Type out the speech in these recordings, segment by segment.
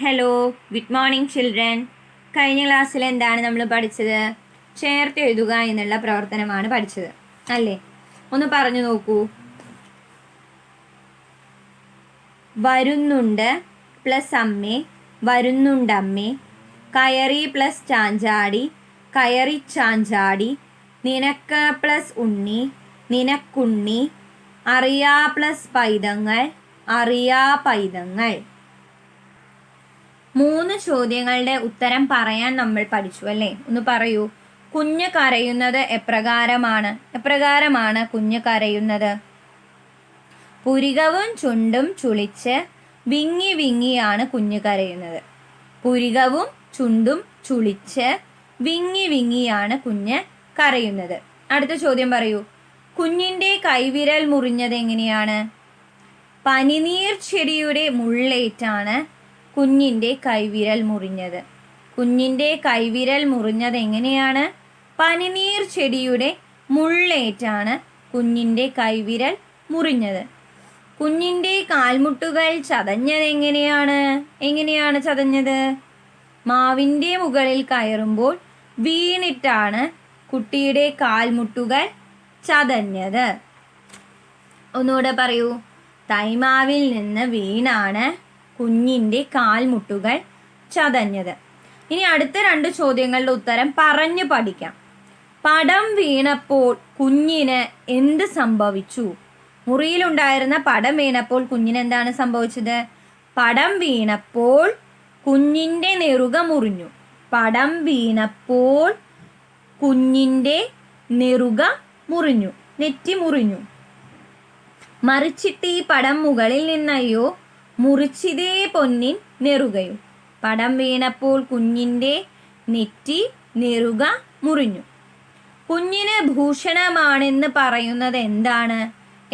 Hello, good morning children. കഴിഞ്ഞ ക്ലാസ്സിൽ എന്താണ് നമ്മൾ പഠിച്ചത്? ചേർത്ത് എഴുതുക എന്നുള്ള പ്രവർത്തനമാണ് പഠിച്ചത് അല്ലേ? ഒന്ന് പറഞ്ഞു നോക്കൂ. വരുന്നുണ്ട് പ്ലസ് അമ്മേ, വരുന്നുണ്ടമ്മേ, കയറി പ്ലസ് ചാഞ്ചാടി, കയറി ചാഞ്ചാടി, നിനക്ക് പ്ലസ് ഉണ്ണി, നിനക്കുണ്ണി, അറിയാ പ്ലസ് പൈതങ്ങൾ, അറിയാ പൈതങ്ങൾ. 3 ചോദ്യങ്ങളുടെ ഉത്തരം പറയാൻ നമ്മൾ പഠിച്ചു അല്ലേ? ഒന്ന് പറയൂ. കുഞ്ഞ് കരയുന്നത് എപ്രകാരമാണ് കുഞ്ഞ് കരയുന്നത്? പുരികവും ചുണ്ടും ചുളിച്ച് വിങ്ങി വിങ്ങിയാണ് കുഞ്ഞ് കരയുന്നത്. പുരികവും ചുണ്ടും ചുളിച്ച് വിങ്ങി വിങ്ങിയാണ് കുഞ്ഞ് കരയുന്നത്. അടുത്ത ചോദ്യം പറയൂ. കുഞ്ഞിൻ്റെ കൈവിരൽ മുറിഞ്ഞത് എങ്ങനെയാണ്? പനിനീർ ചെടിയുടെ മുള്ളേറ്റാണ് കുഞ്ഞിൻ്റെ കൈവിരൽ മുറിഞ്ഞത്. കുഞ്ഞിൻ്റെ കൈവിരൽ മുറിഞ്ഞത് എങ്ങനെയാണ്? പനിനീർ ചെടിയുടെ മുള്ളേറ്റാണ് കുഞ്ഞിൻ്റെ കൈവിരൽ മുറിഞ്ഞത്. കുഞ്ഞിൻ്റെ കാൽമുട്ടുകൾ ചതഞ്ഞത് എങ്ങനെയാണ് ചതഞ്ഞത്? മാവിൻ്റെ മുകളിൽ കയറുമ്പോൾ വീണിട്ടാണ് കുട്ടിയുടെ കാൽമുട്ടുകൾ ചതഞ്ഞത്. ഒന്നുകൂടെ പറയൂ. തൈമാവിൽ നിന്ന് വീണാണ് കുഞ്ഞിൻ്റെ കാൽമുട്ടുകൾ ചതഞ്ഞത്. ഇനി അടുത്ത 2 ചോദ്യങ്ങളുടെ ഉത്തരം പറഞ്ഞു പഠിക്കാം. പടം വീണപ്പോൾ കുഞ്ഞിന് എന്ത് സംഭവിച്ചു? മുറിയിലുണ്ടായിരുന്ന പടം വീണപ്പോൾ കുഞ്ഞിന് എന്താണ് സംഭവിച്ചത്? പടം വീണപ്പോൾ കുഞ്ഞിൻ്റെ നെറുക മുറിഞ്ഞു. പടം വീണപ്പോൾ കുഞ്ഞിൻ്റെ നെറുക മുറിഞ്ഞു, നെറ്റി മുറിഞ്ഞു. മറിച്ചിട്ട് ഈ പടം മുകളിൽ നിന്നയ്യോ മുറിച്ചിതേ പൊന്നിൻ നെറുകയും. പടം വീണപ്പോൾ കുഞ്ഞിൻ്റെ നെറ്റി നെറുക മുറിഞ്ഞു. കുഞ്ഞിന് ഭൂഷണമാണെന്ന് പറയുന്നത്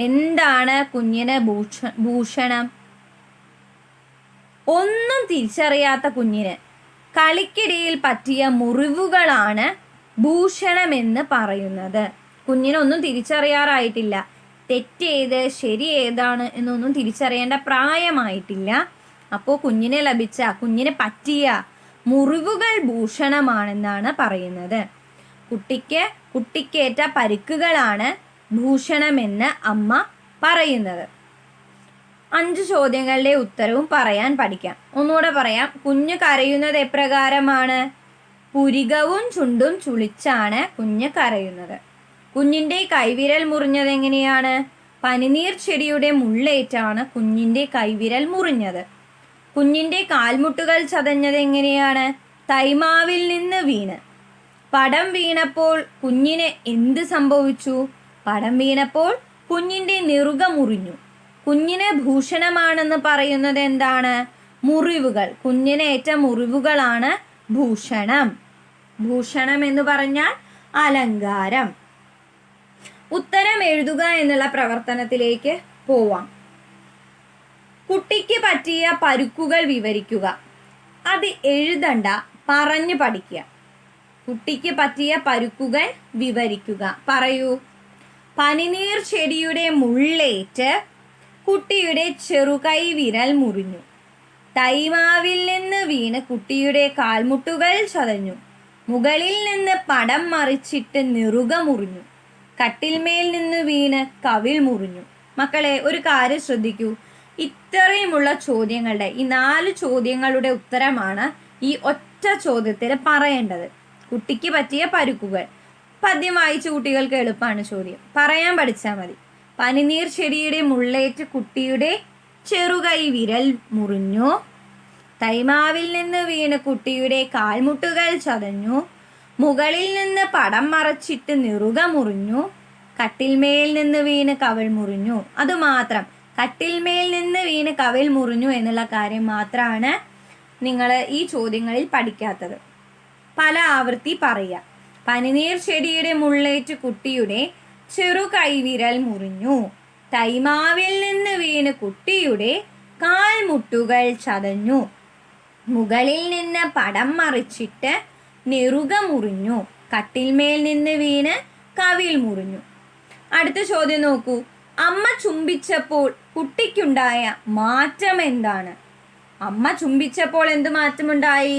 എന്താണ് കുഞ്ഞിന് ഭൂഷണം? ഒന്നും തിരിച്ചറിയാത്ത കുഞ്ഞിന് കളിക്കിടയിൽ പറ്റിയ മുറിവുകളാണ് ഭൂഷണമെന്ന് പറയുന്നത്. കുഞ്ഞിനൊന്നും തിരിച്ചറിയാറായിട്ടില്ല. തെറ്റേത് ശരി ഏതാണ് എന്നൊന്നും തിരിച്ചറിയേണ്ട പ്രായമായിട്ടില്ല. അപ്പോൾ കുഞ്ഞിന് പറ്റിയ മുറിവുകൾ ഭൂഷണമാണെന്നാണ് പറയുന്നത്. കുട്ടിക്കേറ്റ പരിക്കുകളാണ് ഭൂഷണമെന്ന് അമ്മ പറയുന്നത്. 5 ചോദ്യങ്ങളുടെ ഉത്തരവും പറയാൻ പഠിക്കാം. ഒന്നുകൂടെ പറയാം. കുഞ്ഞ് കരയുന്നത് എപ്രകാരമാണ്? പുരികവും ചുണ്ടും ചുളിച്ചാണ് കുഞ്ഞ് കരയുന്നത്. കുഞ്ഞിൻ്റെ കൈവിരൽ മുറിഞ്ഞത് എങ്ങനെയാണ്? പനിനീർ ചെടിയുടെ മുള്ളേറ്റാണ് കുഞ്ഞിൻ്റെ കൈവിരൽ മുറിഞ്ഞത്. കുഞ്ഞിൻ്റെ കാൽമുട്ടുകൾ ചതഞ്ഞത് എങ്ങനെയാണ്? തൈമാവിൽ നിന്ന് വീണ്. പടം വീണപ്പോൾ കുഞ്ഞിന് എന്ത് സംഭവിച്ചു? പടം വീണപ്പോൾ കുഞ്ഞിൻ്റെ നെറുക മുറിഞ്ഞു. കുഞ്ഞിന് ഭൂഷണമാണെന്ന് പറയുന്നത് എന്താണ്? മുറിവുകൾ. കുഞ്ഞിനേറ്റ മുറിവുകളാണ് ഭൂഷണം. ഭൂഷണം എന്ന് പറഞ്ഞാൽ അലങ്കാരം. ഉത്തരം എഴുതുക എന്നുള്ള പ്രവർത്തനത്തിലേക്ക് പോവാം. കുട്ടിക്ക് പറ്റിയ പരുക്കുകൾ വിവരിക്കുക. അത് എഴുതണ്ട, പറഞ്ഞു പഠിക്കുക. കുട്ടിക്ക് പറ്റിയ പരുക്കുകൾ വിവരിക്കുക. പറയൂ. പനിനീർ ചെടിയുടെ മുള്ളേറ്റ് കുട്ടിയുടെ ചെറുകൈ വിരൽ മുറിഞ്ഞു. തൈമാവിൽ നിന്ന് വീണ് കുട്ടിയുടെ കാൽമുട്ടുകൾ ചതഞ്ഞു. മുകളിൽ നിന്ന് പടം മറിച്ചിട്ട് നെറുക മുറിഞ്ഞു. കട്ടിൽമേൽ നിന്ന് വീണ് കവിൾ മുറിഞ്ഞു. മക്കളെ, ഒരു കാര്യം ശ്രദ്ധിക്കൂ. ഇത്രയുമുള്ള ചോദ്യങ്ങളുടെ ഈ 4 ചോദ്യങ്ങളുടെ ഉത്തരമാണ് ഈ ഒറ്റ ചോദ്യത്തിൽ പറയേണ്ടത്. കുട്ടിക്ക് പറ്റിയ പരുക്കുകൾ. പദ്യം വായിച്ച കുട്ടികൾക്ക് എളുപ്പമാണ് ചോദ്യം. പറയാൻ പഠിച്ചാൽ മതി. പനിനീർ ചെടിയുടെ മുള്ളേറ്റ് കുട്ടിയുടെ ചെറുകൈ വിരൽ മുറിഞ്ഞു. തൈമാവിൽ നിന്ന് വീണ് കുട്ടിയുടെ കാൽമുട്ടുകൾ ചതഞ്ഞു. മുകളിൽ നിന്ന് പടം മറച്ചിട്ട് നെറുക മുറിഞ്ഞു. കട്ടിൽമേൽ നിന്ന് വീണ് കവിൾ മുറിഞ്ഞു. അതുമാത്രം. കട്ടിൽമേൽ നിന്ന് വീണ് കവിൾ മുറിഞ്ഞു എന്നുള്ള കാര്യം മാത്രമാണ് നിങ്ങൾ ഈ ചോദ്യങ്ങളിൽ പഠിക്കാത്തത്. പല ആവൃത്തി പറയുക. പനിനീർ ചെടിയുടെ മുള്ളേറ്റ് കുട്ടിയുടെ ചെറു കൈവിരൽ മുറിഞ്ഞു. തൈമാവിൽ നിന്ന് വീണ് കുട്ടിയുടെ കാൽമുട്ടുകൾ ചതഞ്ഞു. മുകളിൽ നിന്ന് പടം മറിച്ചിട്ട് നെറുക മുറിഞ്ഞു. കട്ടിൽമേൽ നിന്ന് വീണ് കവിൾ മുറിഞ്ഞു. അടുത്ത ചോദ്യം നോക്കൂ. അമ്മ ചുംബിച്ചപ്പോൾ കുട്ടിക്കുണ്ടായ മാറ്റം എന്താണ്? അമ്മ ചുംബിച്ചപ്പോൾ എന്തു മാറ്റമുണ്ടായി?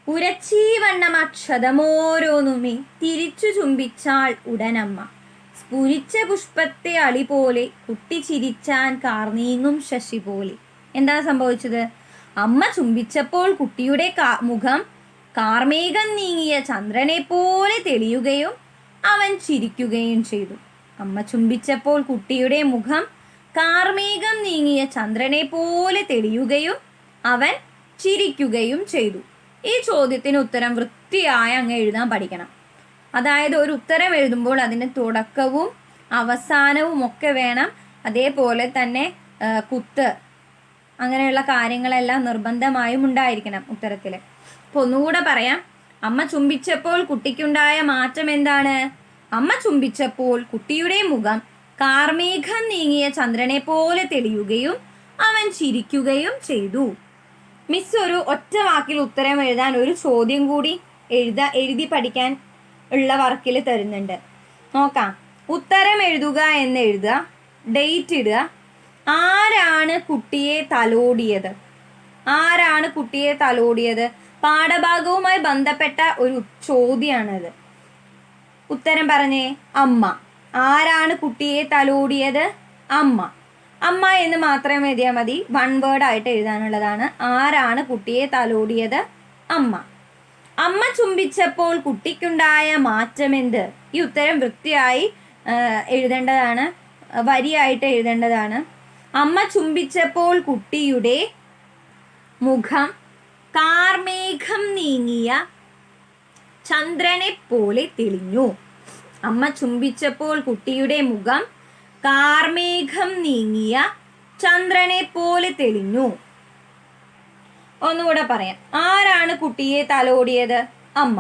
ഉരച്ചീവണ്ണം അക്ഷതമോരോന്നുമേ തിരിച്ചു ചുംബിച്ചാൾ ഉടനമ്മ. സ്ഫുരിച്ച പുഷ്പത്തെ അളി പോലെ കുട്ടി ചിരിച്ചാൻ കാർനീങ്ങും ശശി പോലെ. എന്താ സംഭവിച്ചത്? അമ്മ ചുംബിച്ചപ്പോൾ കുട്ടിയുടെ മുഖം കാർമേഘം നീങ്ങിയ ചന്ദ്രനെ പോലെ തെളിയുകയും അവൻ ചിരിക്കുകയും ചെയ്തു. അമ്മ ചുംബിച്ചപ്പോൾ കുട്ടിയുടെ മുഖം കാർമേഘം നീങ്ങിയ ചന്ദ്രനെ പോലെ തെളിയുകയും അവൻ ചിരിക്കുകയും ചെയ്തു. ഈ ചോദ്യത്തിന് ഉത്തരം വൃത്തിയായി അങ്ങ് എഴുതാൻ പഠിക്കണം. അതായത് ഒരു ഉത്തരം എഴുതുമ്പോൾ അതിൻ്റെ തുടക്കവും അവസാനവും ഒക്കെ വേണം. അതേപോലെ തന്നെ കുത്ത് അങ്ങനെയുള്ള കാര്യങ്ങളെല്ലാം നിർബന്ധമായും ഉണ്ടായിരിക്കണം ഉത്തരത്തിൽ. അപ്പോൾ ഒന്നുകൂടെ പറയാം. അമ്മ ചുംബിച്ചപ്പോൾ കുട്ടിക്കുണ്ടായ മാറ്റം എന്താണ്? അമ്മ ചുംബിച്ചപ്പോൾ കുട്ടിയുടെ മുഖം കാർമേഘം നീങ്ങിയ ചന്ദ്രനെ പോലെ തെളിയുകയും അവൻ ചിരിക്കുകയും ചെയ്തു. മിസ് ഒരു ഒറ്റ വാക്കിൽ ഉത്തരം എഴുതാൻ ഒരു ചോദ്യം കൂടി എഴുതി പഠിക്കാൻ ഉള്ള വർക്കിൽ തരുന്നുണ്ട്. നോക്കാം. ഉത്തരം എഴുതുക എന്ന് എഴുതുക, ഡേറ്റ് ഇടുക. ആരാണ് കുട്ടിയെ തലോടിയത്? ആരാണ് കുട്ടിയെ തലോടിയത്? പാഠഭാഗവുമായി ബന്ധപ്പെട്ട ഒരു ചോദ്യമാണത്. ഉത്തരം പറഞ്ഞേ. അമ്മ. ആരാണ് കുട്ടിയെ തലോടിയത്? അമ്മ. അമ്മ എന്ന് മാത്രം എഴുതിയാൽ മതി. വൺ വേർഡ് ആയിട്ട് എഴുതാനുള്ളതാണ്. ആരാണ് കുട്ടിയെ തലോടിയത്? അമ്മ. അമ്മ ചുംബിച്ചപ്പോൾ കുട്ടിക്കുണ്ടായ മാറ്റമെന്ത്? ഈ ഉത്തരം വൃത്തിയായി എഴുതേണ്ടതാണ്, വരിയായിട്ട് എഴുതേണ്ടതാണ്. അമ്മ ചുംബിച്ചപ്പോൾ കുട്ടിയുടെ മുഖം കാർമേഘം നീങ്ങിയ ചന്ദ്രനെ പോലെ തെളിഞ്ഞു. അമ്മ ചുംബിച്ചപ്പോൾ കുട്ടിയുടെ മുഖം കാർമേഘം നീങ്ങിയ ചന്ദ്രനെ പോലെ തെളിഞ്ഞു. ഒന്നുകൂടെ പറയാം. ആരാണ് കുട്ടിയെ തലോടിയത്? അമ്മ.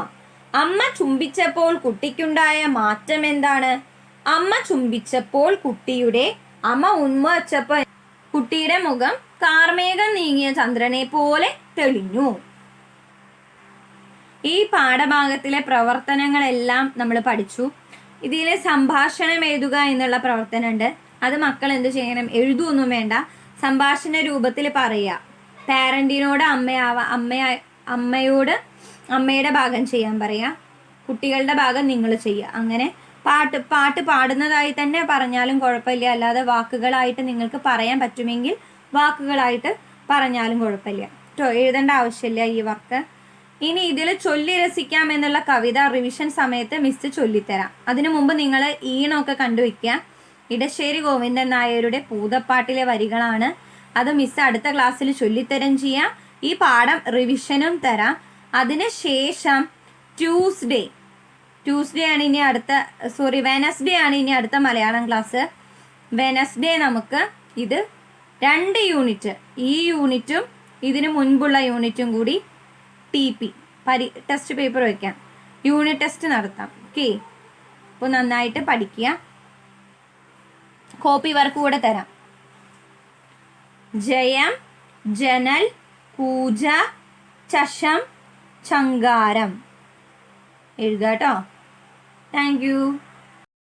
അമ്മ ചുംബിച്ചപ്പോൾ കുട്ടിക്കുണ്ടായ മാറ്റം എന്താണ്? അമ്മ ചുംബിച്ചപ്പോൾ അമ്മ ഉന്മവച്ചപ്പോൾ കുട്ടിയുടെ മുഖം കാർമേഘം നീങ്ങിയ ചന്ദ്രനെ പോലെ തെളിഞ്ഞു. ഈ പാഠഭാഗത്തിലെ പ്രവർത്തനങ്ങളെല്ലാം നമ്മൾ പഠിച്ചു. ഇതിലെ സംഭാഷണം എഴുതുക എന്നുള്ള പ്രവർത്തനമുണ്ട്. അത് മക്കൾ എന്ത് ചെയ്യണം? എഴുതുമൊന്നും വേണ്ട, സംഭാഷണ രൂപത്തിൽ പറയുക. പാരൻറ്റിനോട് അമ്മയോട് അമ്മയുടെ ഭാഗം ചെയ്യാൻ പറയുക, കുട്ടികളുടെ ഭാഗം നിങ്ങൾ ചെയ്യുക. അങ്ങനെ പാട്ട് പാടുന്നതായി തന്നെ പറഞ്ഞാലും കുഴപ്പമില്ല. അല്ലാതെ വാക്കുകളായിട്ട് നിങ്ങൾക്ക് പറയാൻ പറ്റുമെങ്കിൽ വാക്കുകളായിട്ട് പറഞ്ഞാലും കുഴപ്പമില്ല കേട്ടോ. എഴുതേണ്ട ആവശ്യമില്ല ഈ വർക്ക്. ഇനി ഇതിൽ ചൊല്ലി രസിക്കാം എന്നുള്ള കവിത റിവിഷൻ സമയത്ത് മിസ് ചൊല്ലിത്തരാം. അതിനു മുമ്പ് നിങ്ങൾ ഈണമൊക്കെ കണ്ടുവയ്ക്കുക. ഇടശ്ശേരി ഗോവിന്ദൻ നായരുടെ പൂതപ്പാട്ടിലെ വരികളാണ്. അത് മിസ് അടുത്ത ക്ലാസ്സിൽ ചൊല്ലിത്തരം ചെയ്യാം. ഈ പാഠം റിവിഷനും തരാം. അതിനുശേഷം ട്യൂസ്ഡേ ആണ് ഇനി വെനസ്ഡേ ആണ് ഇനി അടുത്ത മലയാളം ക്ലാസ്. വെനസ്ഡേ നമുക്ക് ഇത് 2 യൂണിറ്റ്, ഈ യൂണിറ്റും ഇതിന് മുൻപുള്ള യൂണിറ്റും കൂടി TP ടെസ്റ്റ് പേപ്പർ വയ്ക്കാം, യൂണിറ്റ് ടെസ്റ്റ് നടത്താം. ഓക്കെ, അപ്പോൾ നന്നായിട്ട് പഠിക്കുക. കോപ്പി വർക്ക് കൂടെ തരാം. ജയം, ജനൽ, പൂജ, ചഷം, ചങ്കാരം എഴുതാട്ടോ. Thank you.